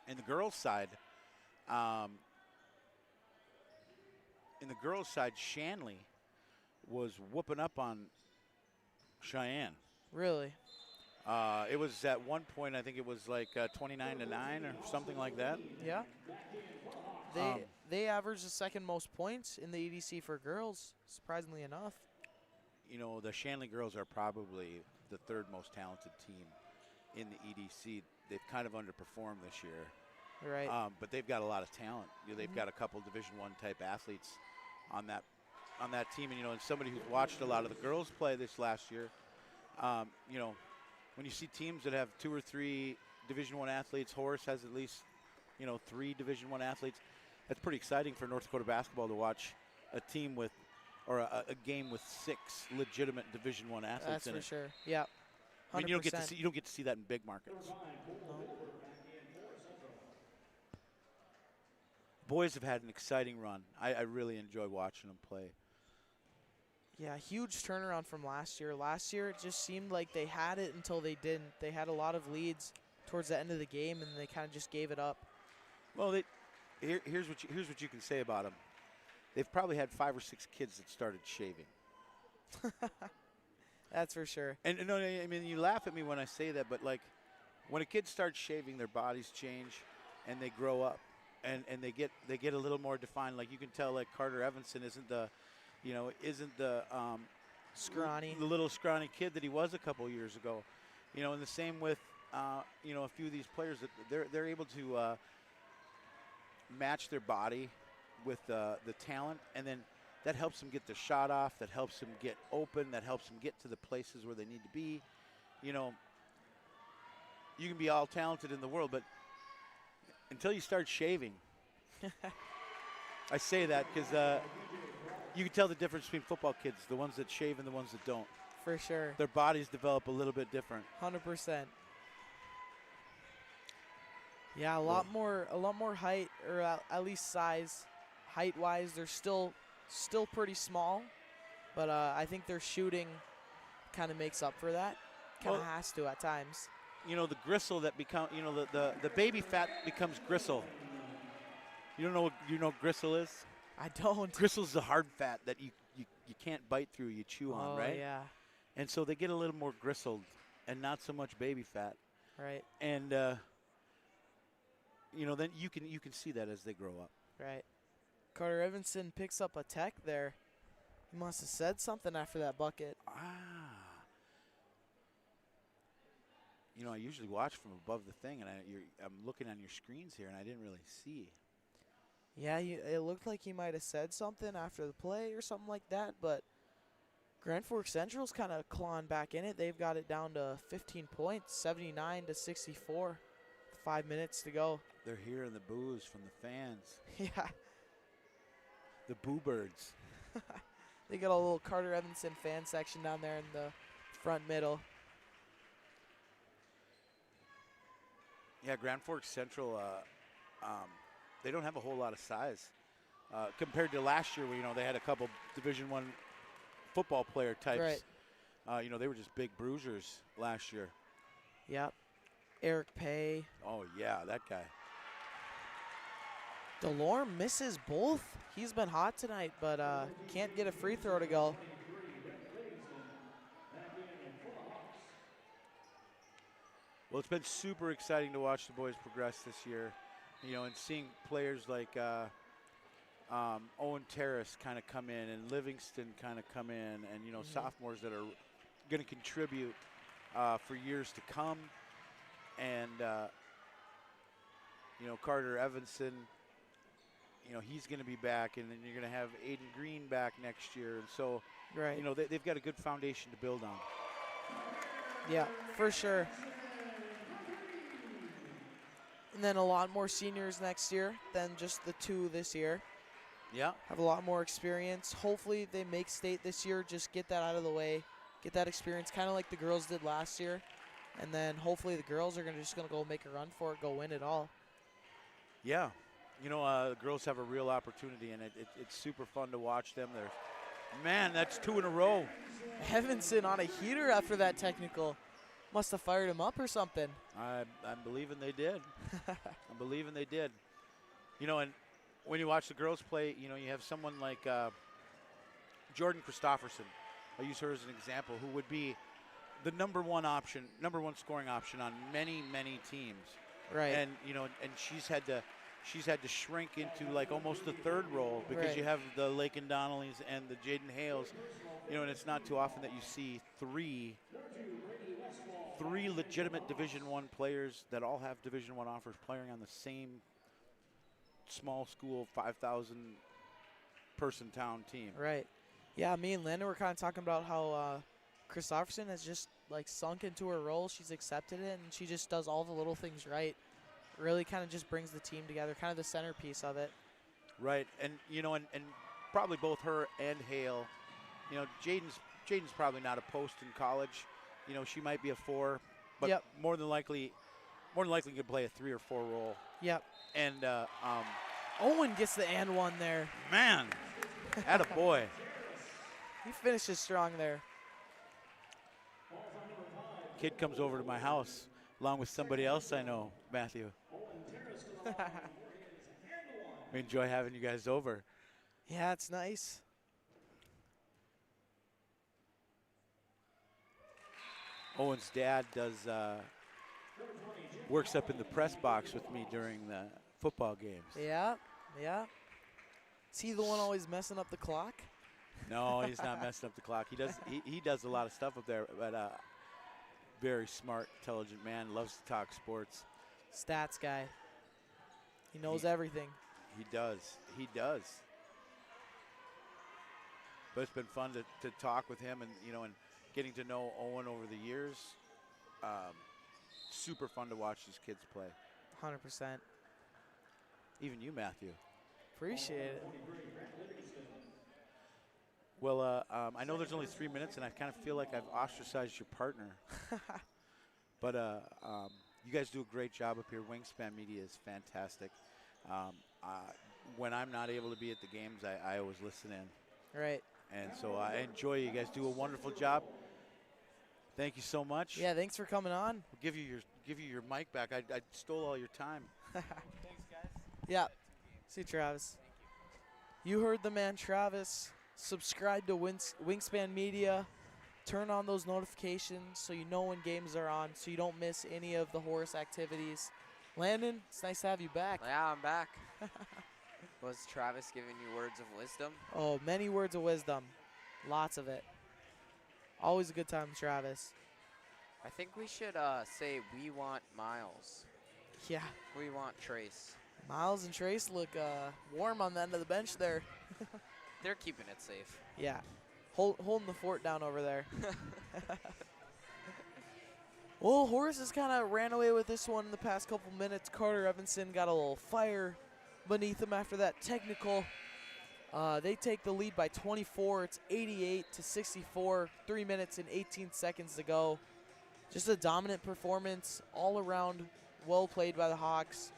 in the girls' side, Shanley was whooping up on Cheyenne. Really? It was at one point, I think it was like 29-9 or something like that. Yeah. They averaged the second most points in the EDC for girls, surprisingly enough. You know, the Shanley girls are probably the third most talented team in the EDC. They've kind of underperformed this year. Right. But they've got a lot of talent. You know, they've got a couple Division I type athletes on that team. And, you know, and somebody who's watched a lot of the girls play this last year, you know, when you see teams that have 2 or 3 Division I athletes, Horace has at least, you know, 3 Division I athletes. That's pretty exciting for North Dakota basketball to watch a team with, or a game with 6 legitimate Division I athletes That's in for it. sure. Yeah. 100%. I mean, you don't get to see that in big markets. No. Boys have had an exciting run. I really enjoy watching them play. Yeah, huge turnaround from last year. Last year, it just seemed like they had it until they didn't. They had a lot of leads towards the end of the game, and they kind of just gave it up. Well, here's what you can say about them. They've probably had 5 or 6 kids that started shaving. That's for sure. And no, I mean, you laugh at me when I say that, but like when a kid starts shaving, their bodies change, and they grow up, and they get a little more defined. Like you can tell, like Carter Evanson isn't the Scrawny. the little scrawny kid that he was a couple years ago. You know, and the same with you know, a few of these players that they're able to match their body with the talent, and then that helps them get the shot off, that helps them get open, that helps them get to the places where they need to be. You know, you can be all talented in the world, but until you start shaving, I say that because you can tell the difference between football kids, the ones that shave and the ones that don't. For sure. Their bodies develop a little bit different. 100%. Yeah, a lot more height, or at least size. Height-wise, they're still pretty small, but I think their shooting kind of makes up for that. Kind of has to at times. You know, the gristle that become, you know, the baby fat becomes gristle. You know what gristle is? I don't. Gristle's the hard fat that you can't bite through, you chew on, right? Oh, yeah. And so they get a little more gristled and not so much baby fat. Right. And you know, then you can see that as they grow up. Right. Carter Evanson picks up a tech there. He must have said something after that bucket. You know, I usually watch from above the thing, and I'm looking on your screens here, and I didn't really see. Yeah, it looked like he might have said something after the play or something like that, but Grand Forks Central's kind of clawing back in it. They've got it down to 15 points, 79-64. 5 minutes to go. They're hearing the boos from the fans. Yeah. The Boo Birds. They got a little Carter Evanson fan section down there in the front middle. Yeah, Grand Forks Central, they don't have a whole lot of size compared to last year where, you know, they had a couple Division I football player types. Right. You know, they were just big bruisers last year. Yep. Eric Pay. Oh, yeah, that guy. Delorme misses both. He's been hot tonight, but can't get a free throw to go. Well, it's been super exciting to watch the boys progress this year, you know, and seeing players like Owen Terrace kind of come in and Livingston kind of come in, and, you know, sophomores that are going to contribute for years to come. And, you know, Carter Evanson, you know, he's going to be back, and then you're going to have Aiden Green back next year. And so, right. You know, they've got a good foundation to build on. Yeah, for sure. And then a lot more seniors next year than just the 2 this year. Yeah. Have a lot more experience. Hopefully they make state this year. Just get that out of the way. Get that experience, kind of like the girls did last year. And then hopefully the girls are just going to go make a run for it, go win it all. Yeah. You know, the girls have a real opportunity, and it's super fun to watch them. Man, that's 2 in a row. Evanson on a heater after that technical. Must have fired him up or something. I'm believing they did. I'm believing they did. You know, and when you watch the girls play, you know, you have someone like Jordan Christofferson. I use her as an example, who would be the number one scoring option on many, many teams. Right. And you know, and she's had to shrink into like almost the third role because Right. you have the Lakin Donnellys and the Jaden Hales, you know, and it's not too often that you see three legitimate Division I players that all have Division I offers playing on the same small school 5,000 person town team. Right. Yeah, me and Landon were kind of talking about how Christofferson has just like sunk into her role. She's accepted it, and she just does all the little things right. Really kind of just brings the team together, kind of the centerpiece of it. Right, and you know, and probably both her and Hale, you know, Jaden's probably not a post in college. You know, she might be a 4, but Yep. more than likely could play a 3 or 4 role. Yep. And Owen gets the and one there. man, atta boy. He finishes strong there. Kid comes over to my house along with somebody else I know, Matthew. We enjoy having you guys over. Yeah, it's nice. Owen's dad does works up in the press box with me during the football games. Yeah, yeah. Is he the one always messing up the clock? No, he's not messing up the clock. He does a lot of stuff up there, but very smart, intelligent man, loves to talk sports. Stats guy. He knows everything. He does. He does. But it's been fun to talk with him, and you know, and getting to know Owen over the years. Super fun to watch these kids play. 100%. Even you, Matthew. Appreciate it. Well, I know there's only 3 minutes, and I kind of feel like I've ostracized your partner. But you guys do a great job up here. Wingspan Media is fantastic. When I'm not able to be at the games, I always listen in. Right. And so I enjoy you guys do a wonderful job. Thank you so much. Yeah, thanks for coming on. We'll give you your mic back. I stole all your time. Thanks, guys. Yeah. See, Travis. You heard the man, Travis. Subscribe to Wingspan Media. Turn on those notifications so you know when games are on, so you don't miss any of the Horace activities. Landon, it's nice to have you back. Yeah, I'm back. Was Travis giving you words of wisdom? Oh, many words of wisdom. Lots of it. Always a good time, Travis. I think we should say we want Miles. Yeah. We want Trace. Miles and Trace look warm on the end of the bench there. They're keeping it safe. Yeah. Holding the fort down over there. Well, Horace has kind of ran away with this one in the past couple minutes. Carter Evanson got a little fire beneath him after that technical. They take the lead by 24. It's 88-64. 3 minutes and 18 seconds to go. Just a dominant performance all around. Well played by the Hawks.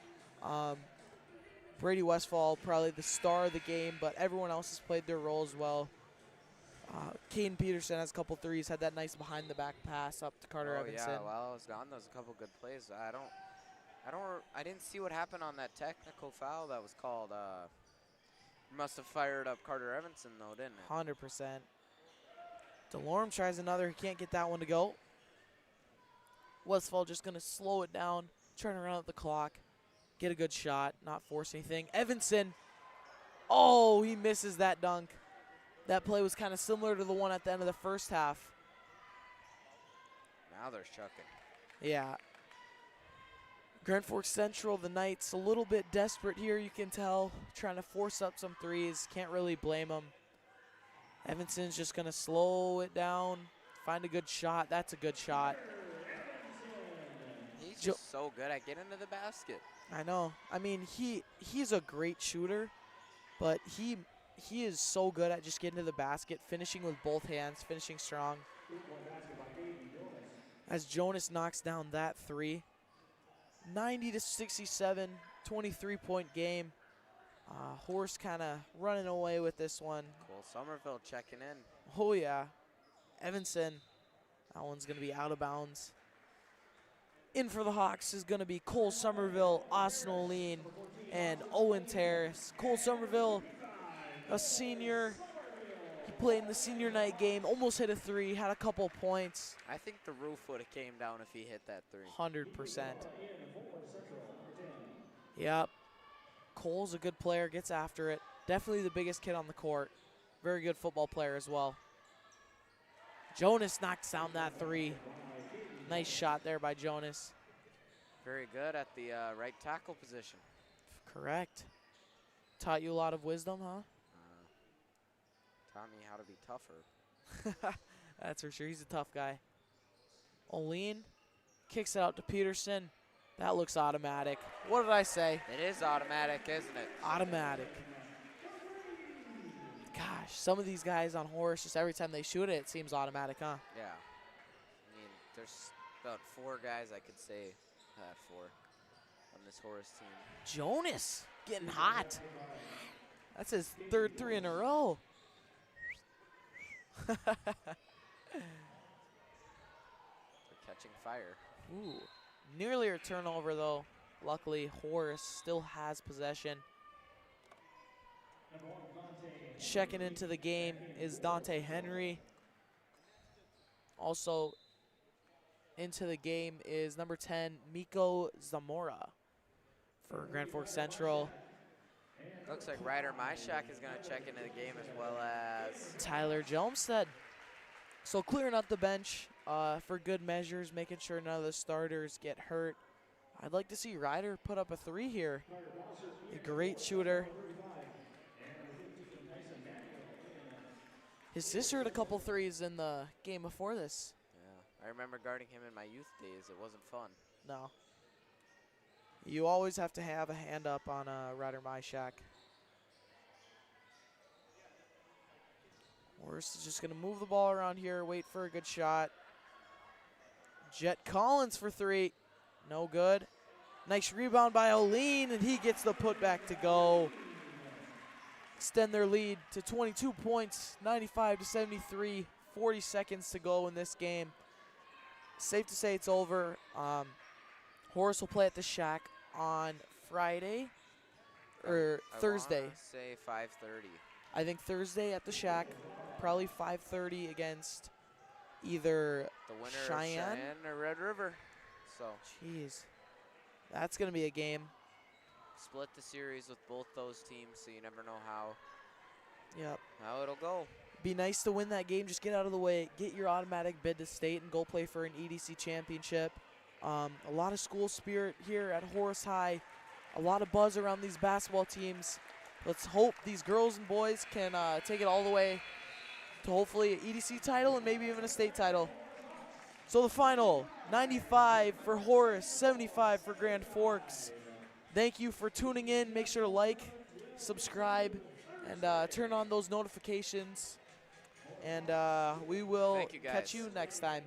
Brady Westfall probably the star of the game, but everyone else has played their role as well. Caden Peterson has a couple threes, had that nice behind the back pass up to Carter Evanson. Yeah, while I was gone, there was a couple good plays. I didn't see what happened on that technical foul that was called. Must have fired up Carter Evanson though, didn't it? 100%. DeLorme tries another. He can't get that one to go. Westfall just going to slow it down, turn around at the clock, get a good shot, not force anything. Evanson, oh, he misses that dunk. That play was kind of similar to the one at the end of the first half. Now they're chucking. Yeah. Grand Forks Central, the Knights, a little bit desperate here, you can tell. Trying to force up some threes. Can't really blame them. Evanson's just going to slow it down, find a good shot. That's a good shot. He's just so good at getting to the basket. I know. I mean, he's a great shooter, but he is so good at just getting to the basket, finishing with both hands, finishing strong. As Jonas knocks down that three. 90-67, 23-point game. Horace kind of running away with this one. Cole Somerville checking in. Oh, yeah. Evanson, that one's going to be out of bounds. In for the Hawks is going to be Cole Somerville, Austin O'Lean, and Owen Terrace. Cole Somerville, a senior. He played in the senior night game, almost hit a 3, had a couple points. I think the roof would have came down if he hit that 3. 100%. Yep. Cole's a good player, gets after it. Definitely the biggest kid on the court. Very good football player as well. Jonas knocks down that 3. Nice shot there by Jonas. Very good at the right tackle position. Correct. Taught you a lot of wisdom, huh? Taught me how to be tougher. That's for sure. He's a tough guy. O'Lean kicks it out to Peterson. That looks automatic. What did I say? It is automatic, isn't it? Automatic. Gosh, some of these guys on Horace, just every time they shoot it, it seems automatic, huh? Yeah. I mean, there's about 4 guys I could say that for on this Horace team. Jonas getting hot. That's his 3rd 3 in a row. They're catching fire. Ooh. Nearly a turnover, though. Luckily, Horace still has possession. Checking into the game is Dante Henry. Also into the game is number 10, Miko Zamora for Grand Forks Central. Looks like Ryder Myshak is going to check into the game as well as Tyler Jelmstead. So clearing up the bench for good measures, making sure none of the starters get hurt. I'd like to see Ryder put up a 3 here. A great shooter. His sister had a couple 3s in the game before this. Yeah, I remember guarding him in my youth days. It wasn't fun. No. You always have to have a hand up on Ryder Myshak. Horace is just going to move the ball around here, wait for a good shot. Jet Collins for 3. No good. Nice rebound by O'Lean, and he gets the putback to go. Extend their lead to 22 points, 95-73, 40 seconds to go in this game. Safe to say it's over. Horace will play at the Shack on Friday or Thursday. I wanna say 5:30. I think Thursday at the Shack, probably 5:30 against either The winner Cheyenne of Cheyenne or Red River. So jeez, that's gonna be a game. split the series with both those teams, so you never know Yep. how it'll go. Be nice to win that game. Just get out of the way, get your automatic bid to state, and go play for an EDC championship. A lot of school spirit here at Horace High. A lot of buzz around these basketball teams. Let's hope these girls and boys can take it all the way to hopefully an EDC title and maybe even a state title. So the final, 95 for Horace, 75 for Grand Forks. Thank you for tuning in. Make sure to like, subscribe, and turn on those notifications. And we will catch you next time.